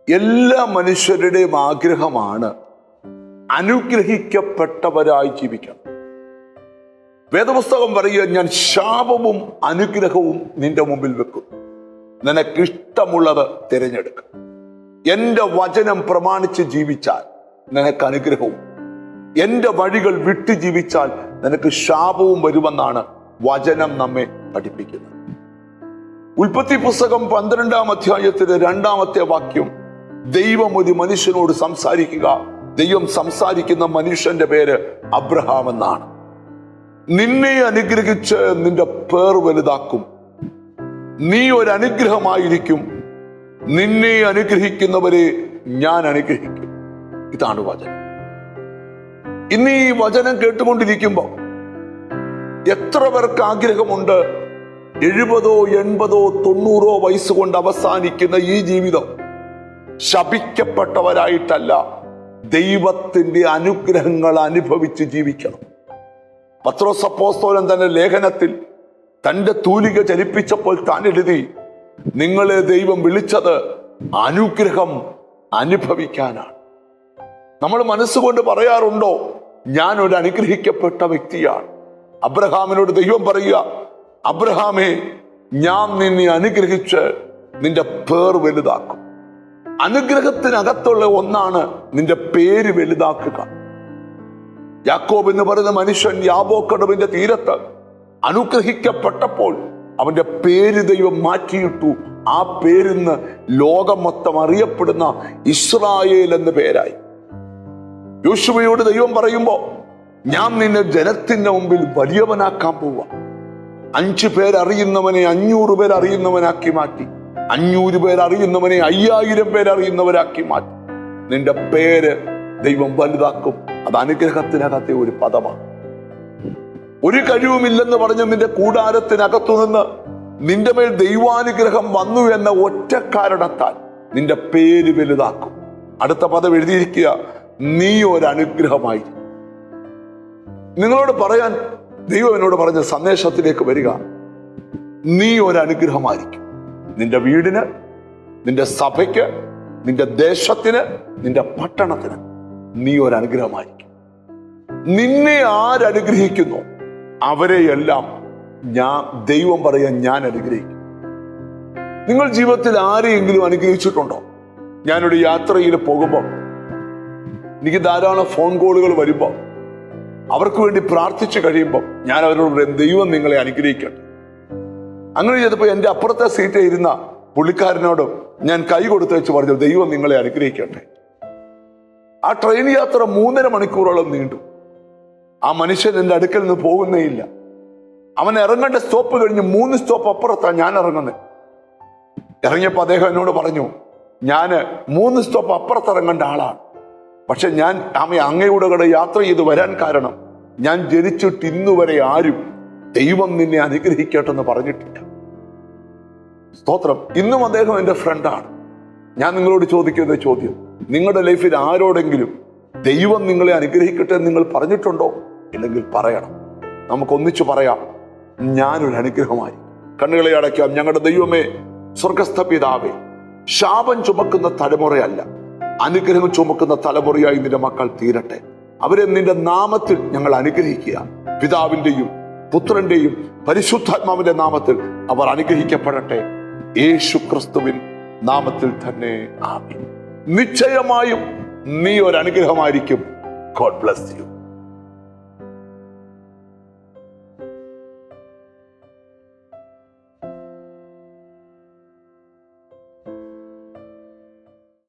എല്ലാ മനുഷ്യരുടെയും ആഗ്രഹമാണ് അനുഗ്രഹിക്കപ്പെട്ടവരായി ജീവിക്കണം. വേദപുസ്തകം പറയുക, ഞാൻ ശാപവും അനുഗ്രഹവും നിന്റെ മുമ്പിൽ വെക്കും, നിനക്കിഷ്ടമുള്ളത് തിരഞ്ഞെടുക്കും. എന്റെ വചനം പ്രമാണിച്ച് ജീവിച്ചാൽ നിനക്ക് അനുഗ്രഹവും, എന്റെ വഴികൾ വിട്ടു ജീവിച്ചാൽ നിനക്ക് ശാപവും വരുമെന്നാണ് വചനം നമ്മെ പഠിപ്പിക്കുന്നത്. ഉൽപ്പത്തി പുസ്തകം 12-ാം അധ്യായത്തിലെ 2-ാമത്തെ വാക്യം, ദൈവം ഒരു മനുഷ്യനോട് സംസാരിക്കുക. ദൈവം സംസാരിക്കുന്ന മനുഷ്യന്റെ പേര് അബ്രഹാം എന്നാണ്. നിന്നെ അനുഗ്രഹിച്ച് നിന്റെ പേർ വലുതാക്കും, നീ ഒരു അനുഗ്രഹമായിരിക്കും, നിന്നെ അനുഗ്രഹിക്കുന്നവരെ ഞാൻ അനുഗ്രഹിക്കും. ഇതാണ് വചനം. ഇന്ന് ഈ വചനം കേട്ടുകൊണ്ടിരിക്കുമ്പോൾ എത്ര പേർക്ക് ആഗ്രഹമുണ്ട് 70, 80, 90 വയസ്സുകൊണ്ട് അവസാനിക്കുന്ന ഈ ജീവിതം ശപിക്കപ്പെട്ടവരായിട്ടല്ല, ദൈവത്തിന്റെ അനുഗ്രഹങ്ങൾ അനുഭവിച്ച് ജീവിക്കണം. പത്രോസ് അപ്പോസ്തലൻ തന്റെ ലേഖനത്തിൽ തന്റെ തൂലിക ചലിപ്പിച്ചപ്പോൾ താൻ എഴുതി, നിങ്ങളെ ദൈവം വിളിച്ചത് അനുഗ്രഹം അനുഭവിക്കാനാണ്. നമ്മൾ മനസ്സുകൊണ്ട് പറയാറുണ്ടോ, ഞാൻ ഒരു അനുഗ്രഹിക്കപ്പെട്ട വ്യക്തിയാണ്? അബ്രഹാമിനോട് ദൈവം പറയുക, അബ്രഹാമേ, ഞാൻ നിന്നെ അനുഗ്രഹിച്ച് നിന്റെ പേർ വലുതാക്കും. അനുഗ്രഹത്തിനകത്തുള്ള ഒന്നാണ് നിന്റെ പേര് വലുതാക്കുക. യാക്കോബ് എന്ന് പറയുന്ന മനുഷ്യൻ യാബോക്കടവിന്റെ തീരത്ത് അനുഗ്രഹിക്കപ്പെട്ടപ്പോൾ അവന്റെ പേര് ദൈവം മാറ്റിയിട്ടു. ആ പേരിന്ന് ലോകം മൊത്തം അറിയപ്പെടുന്ന ഇസ്രായേൽ എന്ന പേരായി. യോശുവയോട് ദൈവം പറയുമ്പോ, ഞാൻ നിന്നെ ജനത്തിന്റെ മുമ്പിൽ വലിയവനാക്കാൻ പോവാ. 5 പേരറിയുന്നവനെ 500 പേരറിയുന്നവനാക്കി മാറ്റി, 500 പേരറിയുന്നവനെ 5000 പേരറിയുന്നവരാക്കി മാറ്റി. നിന്റെ പേര് ദൈവം വലുതാക്കും. അത് അനുഗ്രഹത്തിനകത്തെ ഒരു പദമാണ്. ഒരു കഴിവുമില്ലെന്ന് പറഞ്ഞ് നിന്റെ കൂടാരത്തിനകത്തു നിന്ന് നിന്റെ മേൽ ദൈവാനുഗ്രഹം വന്നു എന്ന ഒറ്റ കാരണത്താൽ നിന്റെ പേര് വലുതാക്കും. അടുത്ത പദം എഴുതിയിരിക്കുക, നീ ഒരു അനുഗ്രഹമായി. നിങ്ങളോട് പറയാൻ ദൈവം എന്നോട് പറഞ്ഞ സന്ദേശത്തിലേക്ക് വരിക, നീ ഒരു അനുഗ്രഹമായിരിക്കും. നിന്റെ വീടിന്, നിന്റെ സഭയ്ക്ക്, നിന്റെ ദേശത്തിന്, നിന്റെ പട്ടണത്തിന് നീ ഒരു അനുഗ്രഹമായിരിക്കും. നിന്നെ ആരനുഗ്രഹിക്കുന്നു അവരെയെല്ലാം ദൈവം പറയാൻ ഞാൻ അനുഗ്രഹിക്കും. നിങ്ങൾ ജീവിതത്തിൽ ആരെയെങ്കിലും അനുഗ്രഹിച്ചിട്ടുണ്ടോ? ഞാനൊരു യാത്രയിൽ പോകുമ്പോൾ എനിക്ക് ധാരാളം ഫോൺ കോളുകൾ വരുമ്പോൾ അവർക്ക് വേണ്ടി പ്രാർത്ഥിച്ചു കഴിയുമ്പോൾ ഞാൻ അവരോട് പറയും, ദൈവം നിങ്ങളെ അനുഗ്രഹിക്കട്ടെ. അങ്ങനെ ചെയ്തപ്പോൾ എൻ്റെ അപ്പുറത്തെ സീറ്റിൽ ഇരുന്ന പുള്ളിക്കാരനോടും ഞാൻ കൈ കൊടുത്ത് വെച്ച് പറഞ്ഞു, ദൈവം നിങ്ങളെ അനുഗ്രഹിക്കട്ടെ. ആ ട്രെയിൻ യാത്ര 3.5 മണിക്കൂറോളം നീണ്ടു. ആ മനുഷ്യൻ എൻ്റെ അടുക്കൽ നിന്ന് പോകുന്നേ ഇല്ല. അവൻ ഇറങ്ങേണ്ട സ്റ്റോപ്പ് കഴിഞ്ഞ് 3 സ്റ്റോപ്പ് അപ്പുറത്താണ് ഞാൻ ഇറങ്ങുന്നത്. ഇറങ്ങിയപ്പോൾ അദ്ദേഹം എന്നോട് പറഞ്ഞു, ഞാൻ 3 സ്റ്റോപ്പ് അപ്പുറത്ത് ഇറങ്ങേണ്ട ആളാണ്, പക്ഷെ ഞാൻ അങ്ങയുടെ കൂടെ യാത്ര ചെയ്ത് വരാൻ കാരണം ഞാൻ ജനിച്ചിട്ട് ഇന്നുവരെ ആരും ദൈവം നിന്നെ അനുഗ്രഹിക്കട്ടെന്ന് പറഞ്ഞിട്ടില്ല. സ്തോത്രം. ഇന്നും അദ്ദേഹം എൻ്റെ ഫ്രണ്ടാണ്. ഞാൻ നിങ്ങളോട് ചോദിക്കുന്ന ചോദ്യം, നിങ്ങളുടെ ലൈഫിൽ ആരോടെങ്കിലും ദൈവം നിങ്ങളെ അനുഗ്രഹിക്കട്ടെ എന്ന് നിങ്ങൾ പറഞ്ഞിട്ടുണ്ടോ? ഇല്ലെങ്കിൽ പറയണം. നമുക്കൊന്നിച്ചു പറയാം, ഞാനൊരു അനുഗ്രഹമായി. കണ്ണുകളെ അടയ്ക്കാം. ഞങ്ങളുടെ ദൈവമേ, സ്വർഗസ്ഥ പിതാവേ, ശാപം ചുമക്കുന്ന തലമുറയല്ല, അനുഗ്രഹം ചുമക്കുന്ന തലമുറയായി നിന്റെ മക്കൾ തീരട്ടെ. അവരെ നിന്റെ നാമത്തിൽ ഞങ്ങൾ അനുഗ്രഹിക്കുക. പിതാവിന്റെയും പുത്രന്റെയും പരിശുദ്ധാത്മാവിന്റെ നാമത്തിൽ അവർ അനുഗ്രഹിക്കപ്പെടട്ടെ. യേശു ക്രിസ്തുവിൻ നാമത്തിൽ തന്നെ ആമേൻ. നിശ്ചയമായും നീ ഒരു അനുഗ്രഹമായിരിക്കും. God bless you.